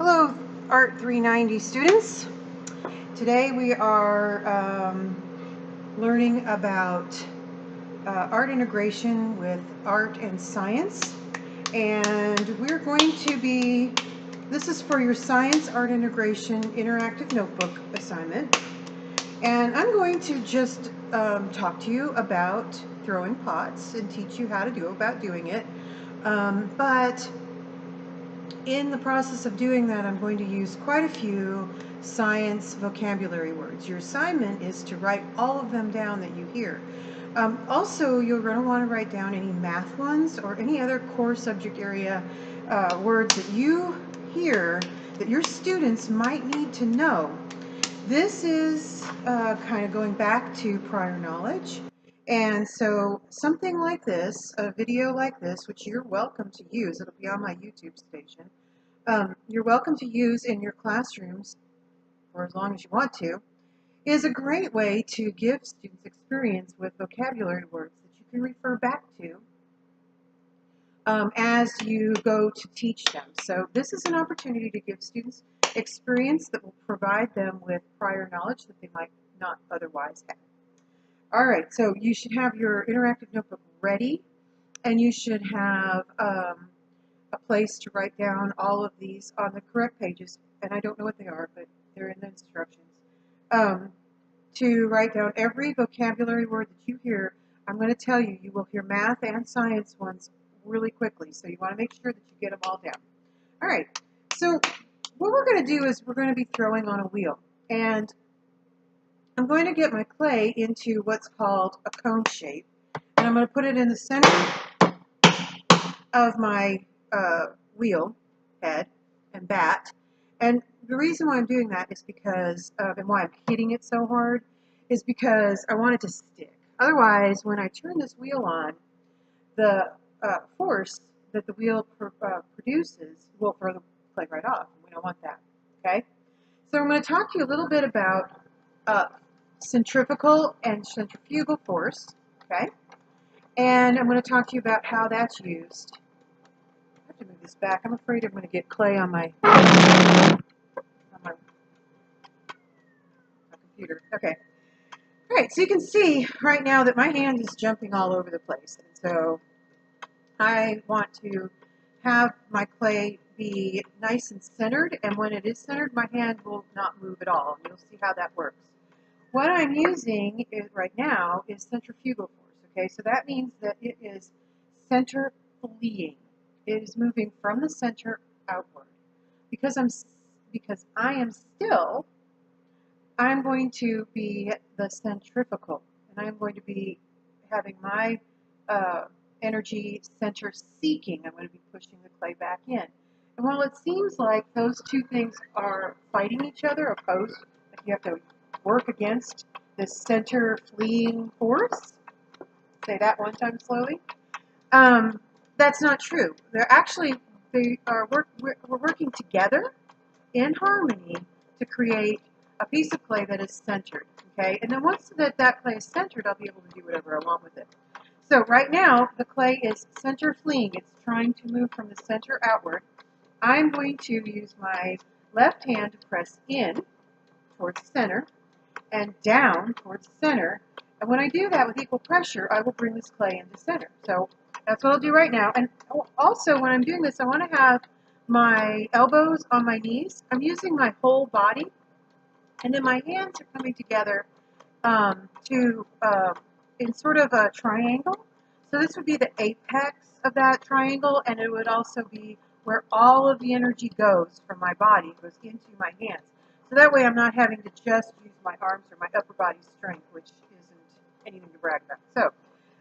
Hello, Art 390 students. Today we are learning about art integration with art and science. And we're going to be, this is for your science art integration interactive notebook assignment. And I'm going to just talk to you about throwing pots and teach you how to do about doing it. But in the process of doing that, I'm going to use quite a few science vocabulary words. Your assignment is to write all of them down that you hear. Also, you're going to want to write down any math ones or any other core subject area words that you hear that your students might need to know. This is kind of going back to prior knowledge. And so something like this, a video like this, which you're welcome to use, it'll be on my YouTube station, you're welcome to use in your classrooms for as long as you want to, is a great way to give students experience with vocabulary words that you can refer back to as you go to teach them. So this is an opportunity to give students experience that will provide them with prior knowledge that they might not otherwise have. All right, so you should have your interactive notebook ready, and you should have a place to write down all of these on the correct pages, and I don't know what they are, but they're in the instructions, to write down every vocabulary word that you hear. I'm going to tell you, you will hear math and science ones really quickly, so you want to make sure that you get them all down. All right, so what we're going to do is we're going to be throwing on a wheel, and I'm going to get my clay into what's called a cone shape, and I'm going to put it in the center of my wheel head and bat. And the reason why I'm doing that is because, and why I'm hitting it so hard, is because I want it to stick. Otherwise, when I turn this wheel on, the force that the wheel produces will throw the clay right off, and we don't want that, okay? So I'm going to talk to you a little bit about centrifugal and centrifugal force, okay? And I'm going to talk to you about how that's used. I have to move this back. I'm afraid I'm going to get clay on my computer. Okay. All right, so you can see right now that my hand is jumping all over the place. And so I want to have my clay be nice and centered, and when it is centered, my hand will not move at all. You'll see how that works. What I'm using right now is centrifugal force, okay? So that means that it is center fleeing. It is moving from the center outward. Because I am still, I'm going to be the centrifugal, and I'm going to be having my energy center seeking. I'm going to be pushing the clay back in. And while it seems like those two things are fighting each other, opposed, like you have to work against the center fleeing force, say that one time slowly, that's not true. We're working together in harmony to create a piece of clay that is centered, okay? And then once that clay is centered, I'll be able to do whatever I want with it. So right now, the clay is center fleeing. It's trying to move from the center outward. I'm going to use my left hand to press in towards the center and down towards the center. And when I do that with equal pressure, I will bring this clay into center. So that's what I'll do right now. And also, when I'm doing this, I want to have my elbows on my knees. I'm using my whole body, and then my hands are coming together in sort of a triangle. So this would be the apex of that triangle, and it would also be where all of the energy goes from my body, goes into my hands. So that way I'm not having to just use my arms or my upper body strength, which isn't anything to brag about. So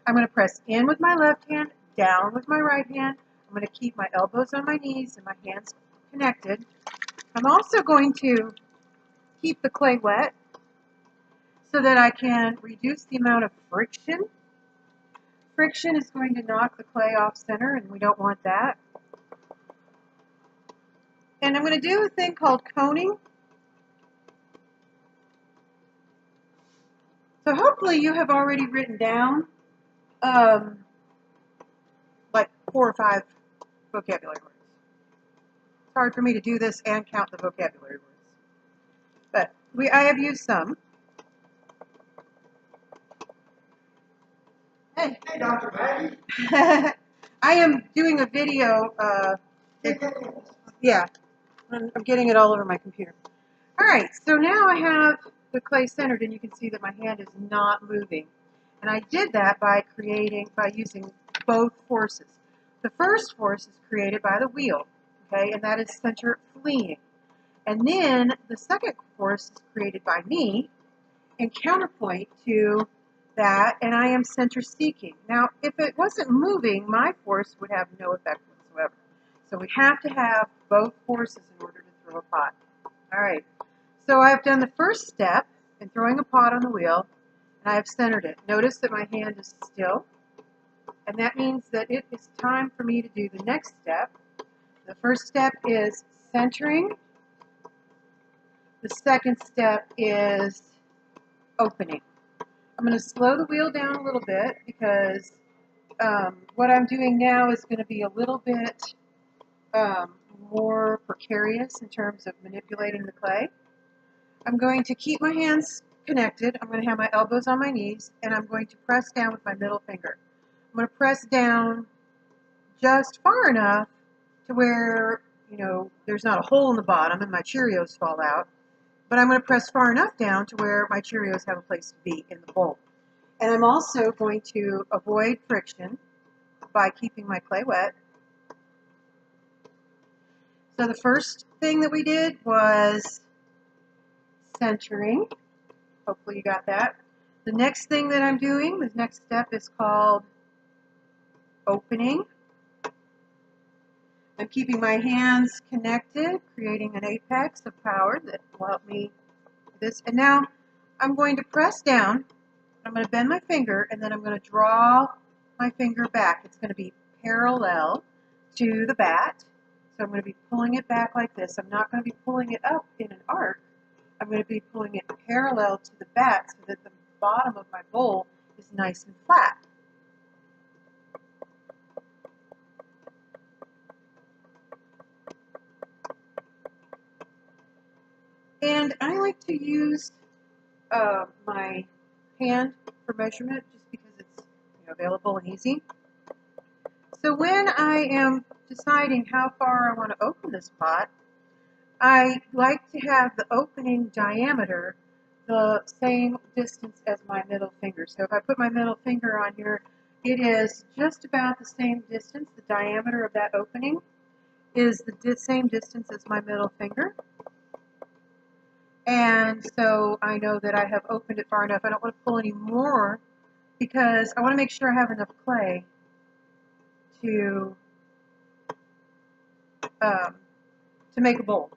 I'm going to press in with my left hand, down with my right hand. I'm going to keep my elbows on my knees and my hands connected. I'm also going to keep the clay wet so that I can reduce the amount of friction. Friction is going to knock the clay off center, and we don't want that. And I'm going to do a thing called coning. So hopefully you have already written down like 4 or 5 vocabulary words. hard for me to do this and count the vocabulary words. But I have used some. Hey. Hey, Dr. Maggie. I am doing a video. Yeah, I'm getting it all over my computer. All right, so now I have the clay centered, and you can see that my hand is not moving. And I did that by using both forces. The first force is created by the wheel, okay, and that is center fleeing. And then the second force is created by me and counterpoint to that, and I am center seeking. Now, if it wasn't moving, my force would have no effect whatsoever. So we have to have both forces in order to throw a pot. All right, so I've done the first step in throwing a pot on the wheel, and I have centered it. Notice that my hand is still, and that means that it is time for me to do the next step. The first step is centering. The second step is opening. I'm going to slow the wheel down a little bit because what I'm doing now is going to be a little bit more precarious in terms of manipulating the clay. I'm going to keep my hands connected. I'm going to have my elbows on my knees, and I'm going to press down with my middle finger. I'm going to press down just far enough to where, you know, there's not a hole in the bottom and my Cheerios fall out. But I'm going to press far enough down to where my Cheerios have a place to be in the bowl. And I'm also going to avoid friction by keeping my clay wet. So the first thing that we did was centering. Hopefully you got that. The next thing that I'm doing, the next step is called opening. I'm keeping my hands connected, creating an apex of power that will help me with this. And now I'm going to press down. I'm going to bend my finger, and then I'm going to draw my finger back. It's going to be parallel to the bat. So I'm going to be pulling it back like this. I'm not going to be pulling it up in an arc. I'm going to be pulling it parallel to the bat so that the bottom of my bowl is nice and flat. And I like to use my hand for measurement just because it's available and easy. So when I am deciding how far I want to open this pot, I like to have the opening diameter the same distance as my middle finger. So if I put my middle finger on here, it is just about the same distance. The diameter of that opening is the same distance as my middle finger. And so I know that I have opened it far enough. I don't want to pull any more because I want to make sure I have enough clay to make a bowl.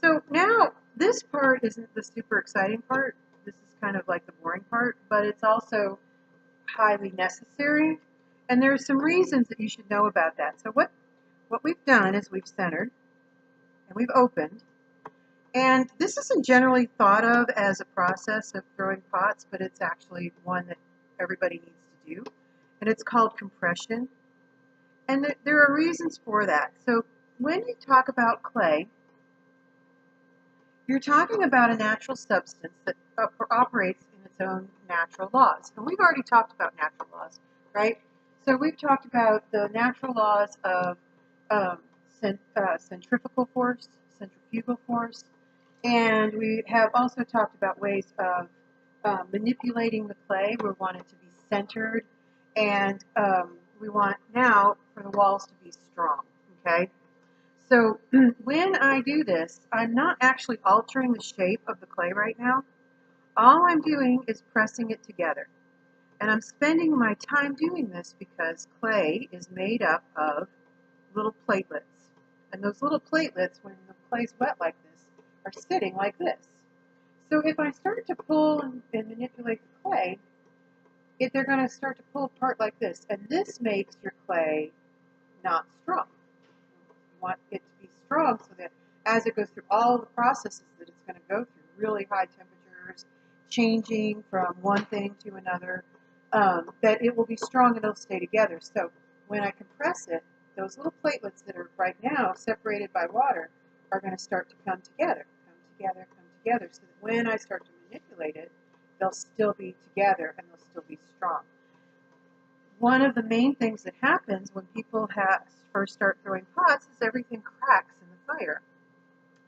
So now this part isn't the super exciting part. This is kind of like the boring part, but it's also highly necessary. And there are some reasons that you should know about that. So what we've done is we've centered and we've opened. And this isn't generally thought of as a process of throwing pots, but it's actually one that everybody needs to do. And it's called compression. And there are reasons for that. So when you talk about clay, you're talking about a natural substance that operates in its own natural laws. And we've already talked about natural laws, right? So we've talked about the natural laws of centrifugal force, centrifugal force, and we have also talked about ways of manipulating the clay. We want it to be centered, and we want now for the walls to be strong, okay? So when I do this, I'm not actually altering the shape of the clay right now. All I'm doing is pressing it together. And I'm spending my time doing this because clay is made up of little platelets. And those little platelets, when the clay's wet like this, are sitting like this. So if I start to pull and manipulate the clay, they're going to start to pull apart like this. And this makes your clay not strong. You want it to be strong so that as it goes through all the processes that it's going to go through, really high temperatures, changing from one thing to another, that it will be strong and it'll stay together. So when I compress it, those little platelets that are right now separated by water are going to start to come together, so that when I start to manipulate it, they'll still be together and they'll still be strong. One of the main things that happens when people first start throwing pots is everything cracks in the fire.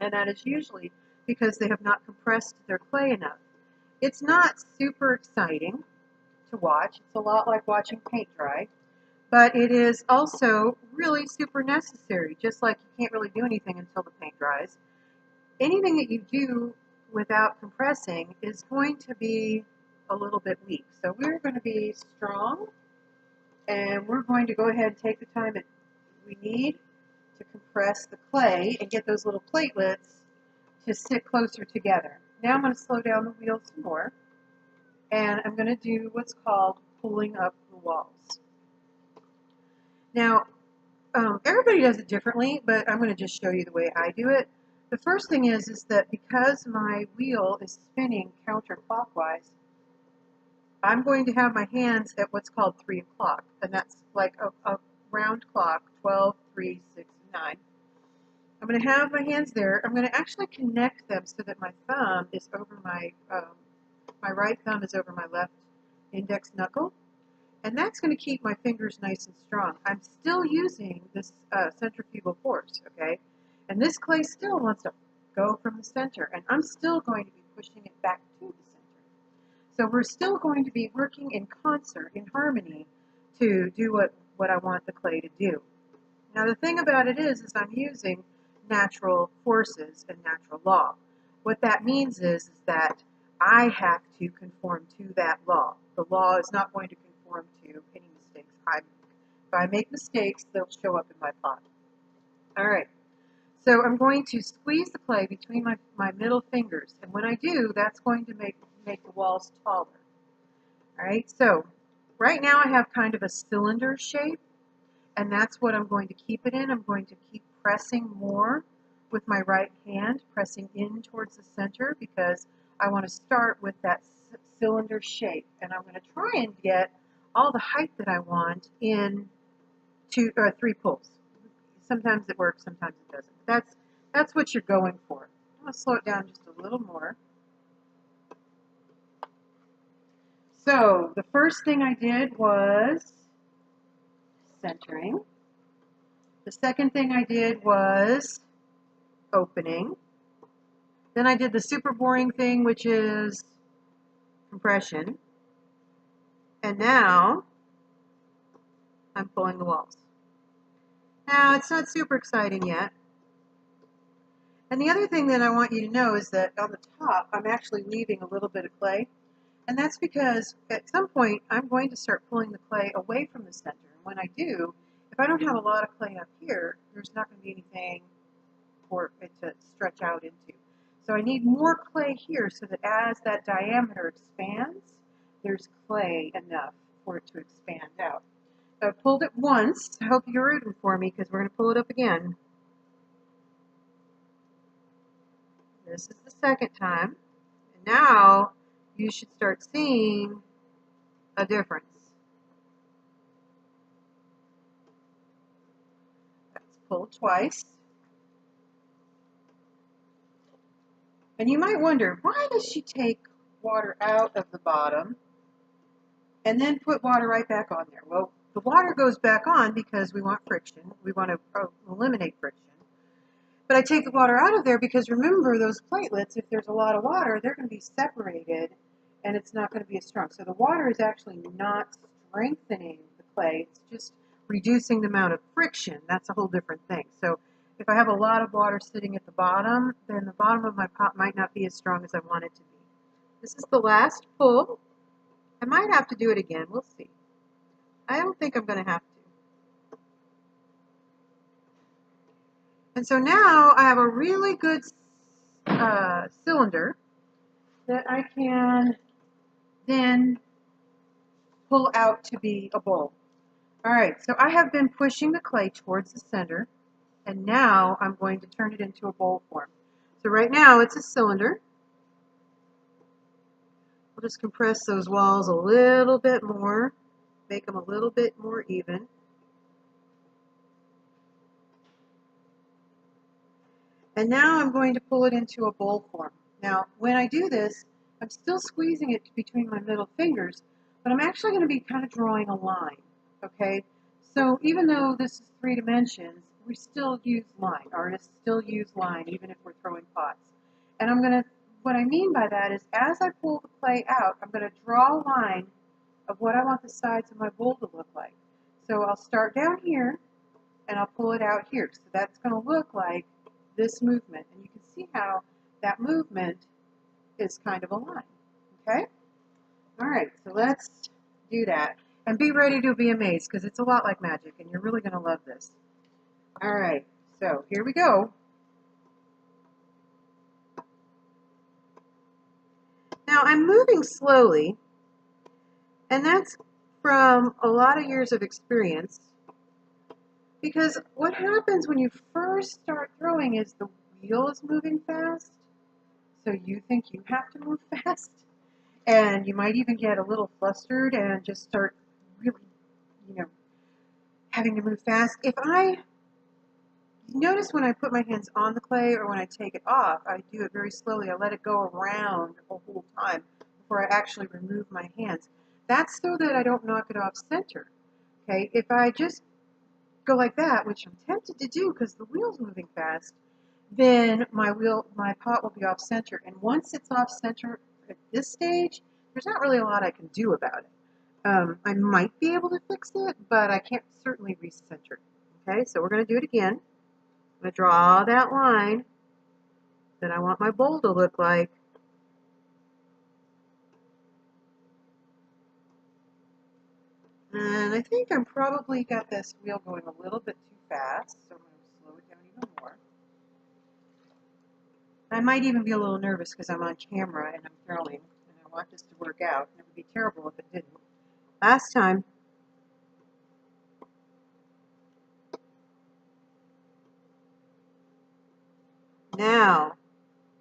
And that is usually because they have not compressed their clay enough. It's not super exciting to watch. It's a lot like watching paint dry. But it is also really super necessary. Just like you can't really do anything until the paint dries. Anything that you do without compressing is going to be a little bit weak. So we're going to be strong, and we're going to go ahead and take the time that we need to compress the clay and get those little platelets to sit closer together. Now I'm going to slow down the wheel some more, and I'm going to do what's called pulling up the walls. Now, everybody does it differently, but I'm going to just show you the way I do it. The first thing is that because my wheel is spinning counterclockwise, I'm going to have my hands at what's called 3 o'clock, and that's like a round clock, 12, 3, 6, 9. I'm going to have my hands there. I'm going to actually connect them so that my thumb is over my right thumb is over my left index knuckle, and that's going to keep my fingers nice and strong. I'm still using this centrifugal force, okay? And this clay still wants to go from the center, and I'm still going to be pushing it back to the center. So we're still going to be working in concert, in harmony, to do what I want the clay to do. Now the thing about it is I'm using natural forces and natural law. What that means is that I have to conform to that law. The law is not going to conform to any mistakes I make. If I make mistakes, they'll show up in my pot. All right. So I'm going to squeeze the clay between my middle fingers, and when I do, that's going to make the walls taller. All right, so right now I have kind of a cylinder shape, and that's what I'm going to keep it in. I'm going to keep pressing more with my right hand, pressing in towards the center, because I want to start with that cylinder shape, and I'm going to try and get all the height that I want in 2 or 3 pulls. Sometimes it works, sometimes it doesn't. That's what you're going for. I'm going to slow it down just a little more. So the first thing I did was centering. The second thing I did was opening. Then I did the super boring thing, which is compression. And now I'm pulling the walls. Now it's not super exciting yet. And the other thing that I want you to know is that on the top, I'm actually leaving a little bit of clay. And that's because at some point, I'm going to start pulling the clay away from the center. And when I do, if I don't have a lot of clay up here, there's not going to be anything for it to stretch out into. So I need more clay here so that as that diameter expands, there's clay enough for it to expand out. So I've pulled it once. I hope you're rooting for me because we're going to pull it up again. This is the second time. And now you should start seeing a difference. That's pulled twice. And you might wonder, why does she take water out of the bottom and then put water right back on there? Well, the water goes back on because we want friction. We want to eliminate friction. But I take the water out of there because remember, those platelets, if there's a lot of water, they're going to be separated and it's not going to be as strong. So the water is actually not strengthening the clay. It's just reducing the amount of friction. That's a whole different thing. So if I have a lot of water sitting at the bottom, then the bottom of my pot might not be as strong as I want it to be. This is the last pull. I might have to do it again. We'll see. I don't think I'm going to have to. And so now I have a really good cylinder that I can then pull out to be a bowl. All right, so I have been pushing the clay towards the center, and now I'm going to turn it into a bowl form. So right now it's a cylinder. We'll just compress those walls a little bit more, make them a little bit more even. And now I'm going to pull it into a bowl form. Now, when I do this, I'm still squeezing it between my middle fingers, but I'm actually going to be kind of drawing a line, okay? So even though this is 3 dimensions, we still use line. Artists still use line, even if we're throwing pots. And I'm going to, what I mean by that is as I pull the clay out, I'm going to draw a line of what I want the sides of my bowl to look like. So I'll start down here, and I'll pull it out here. So that's going to look like this movement. And you can see how that movement is kind of a line. Okay? All right, so let's do that. And be ready to be amazed, because it's a lot like magic, and you're really going to love this. All right, so here we go. Now I'm moving slowly, and that's from a lot of years of experience. Because what happens when you first start throwing is the wheel is moving fast, so you think you have to move fast, and you might even get a little flustered and just start really, having to move fast. Notice when I put my hands on the clay or when I take it off, I do it very slowly. I let it go around the whole time before I actually remove my hands. That's so that I don't knock it off center. Okay, if I just go like that, which I'm tempted to do because the wheel's moving fast, then my pot will be off center. And once it's off center at this stage, there's not really a lot I can do about it. I might be able to fix it, but I can't certainly recenter it. Okay, so we're going to do it again. I'm going to draw that line that I want my bowl to look like. And I think I'm probably got this wheel going a little bit too fast, so I'm going to slow it down even more. I might even be a little nervous because I'm on camera and I'm throwing, and I want this to work out. It would be terrible if it didn't. Last time, now,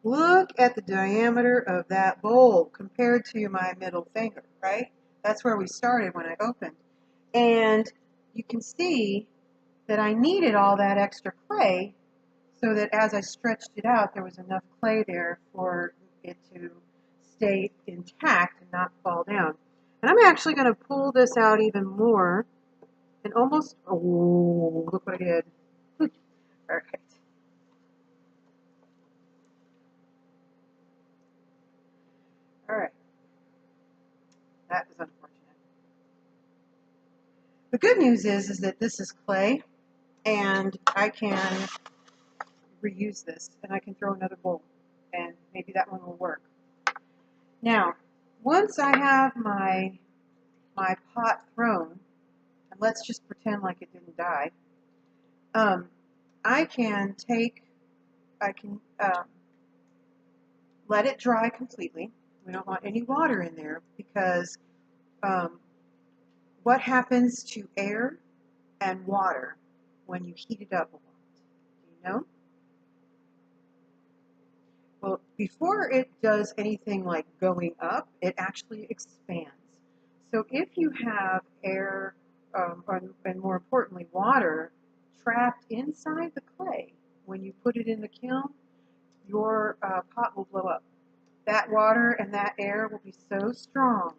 look at the diameter of that bowl compared to my middle finger, right? That's where we started when I opened. And you can see that I needed all that extra clay so that as I stretched it out, there was enough clay there for it to stay intact and not fall down. And I'm actually going to pull this out even more and almost, oh, look what I did. All right. All right. That was unfortunate. The good news is that this is clay, and I can reuse this, and I can throw another bowl, and maybe that one will work. Now, once I have my pot thrown, and let's just pretend like it didn't die, I can let it dry completely. We don't want any water in there because what happens to air and water when you heat it up a lot? Do you know? Well, before it does anything like going up, it actually expands. So if you have air, and more importantly, water trapped inside the clay, when you put it in the kiln, your pot will blow up. That water and that air will be so strong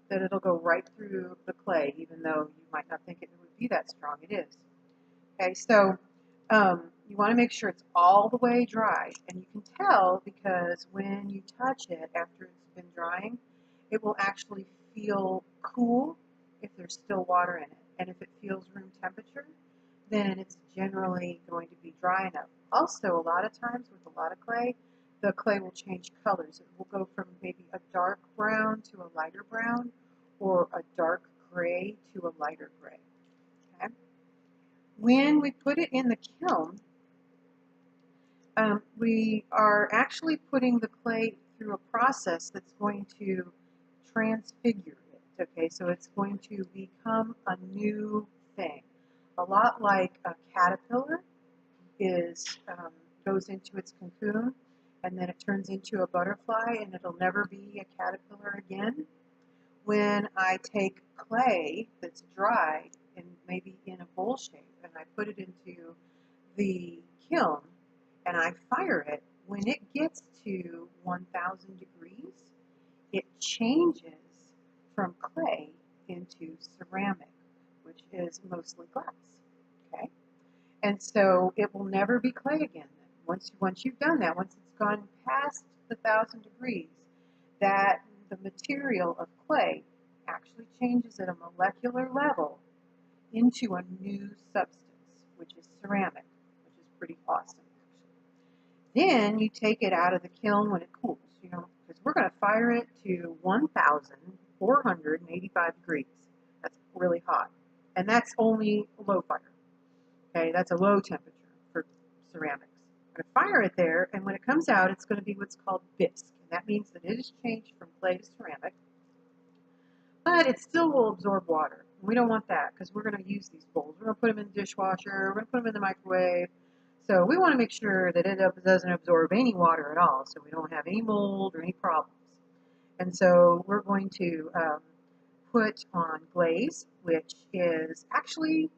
that it'll go right through the clay, even though you might not think it would be that strong. It is. Okay, so you want to make sure it's all the way dry, and you can tell because when you touch it after it's been drying, it will actually feel cool if there's still water in it, and if it feels room temperature, then it's generally going to be dry enough. Also, a lot of times with a lot of clay, the clay will change colors. It will go from maybe a dark brown to a lighter brown, or a dark gray to a lighter gray. Okay? When we put it in the kiln, we are actually putting the clay through a process that's going to transfigure it. Okay, so it's going to become a new thing. A lot like a caterpillar goes into its cocoon and then it turns into a butterfly and it'll never be a caterpillar again. When I take clay that's dried and maybe in a bowl shape and I put it into the kiln, and I fire it, when it gets to 1,000 degrees, it changes from clay into ceramic, which is mostly glass. Okay, and so it will never be clay again. Once you've done that, once it's gone past the 1,000 degrees, that the material of clay actually changes at a molecular level into a new substance, which is ceramic, which is pretty awesome, actually. Then you take it out of the kiln when it cools, because we're going to fire it to 1,485 degrees. That's really hot. And that's only low fire. Okay, that's a low temperature for ceramics. I'm going to fire it there, and when it comes out, it's going to be what's called bisque. And that means that it has changed from clay to ceramic, but it still will absorb water. We don't want that because we're going to use these bowls. We're going to put them in the dishwasher. We're going to put them in the microwave. So we want to make sure that it doesn't absorb any water at all, so we don't have any mold or any problems. And so we're going to put on glaze, which is actually,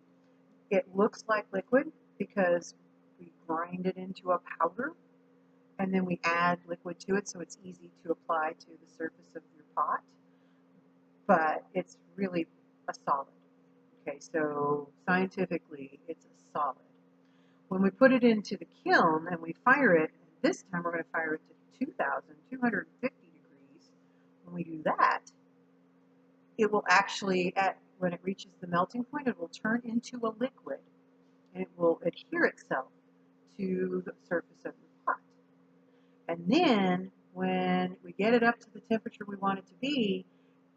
it looks like liquid because we grind it into a powder, and then we add liquid to it so it's easy to apply to the surface of your pot. But it's really a solid. Okay, so scientifically, it's a solid. When we put it into the kiln and we fire it, this time we're going to fire it to 2,250 degrees. When we do that, it will actually, when it reaches the melting point, it will turn into a liquid, and it will adhere itself to the surface of the pot. And then when we get it up to the temperature we want it to be,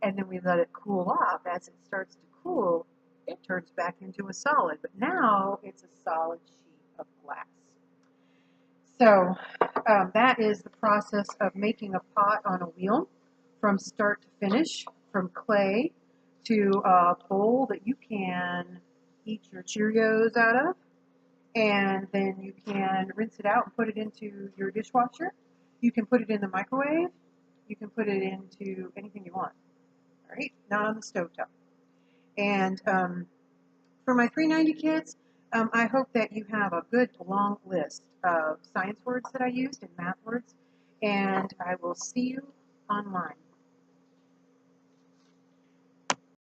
and then we let it cool off, as it starts to cool, it turns back into a solid. But now it's a solid sheet of glass. So that is the process of making a pot on a wheel from start to finish, from clay to a bowl that you can eat your Cheerios out of, and then you can rinse it out and put it into your dishwasher. You can put it in the microwave. You can put it into anything you want, all right? Not on the stovetop. And for my 390 kids, I hope that you have a good long list of science words that I used and math words, and I will see you online.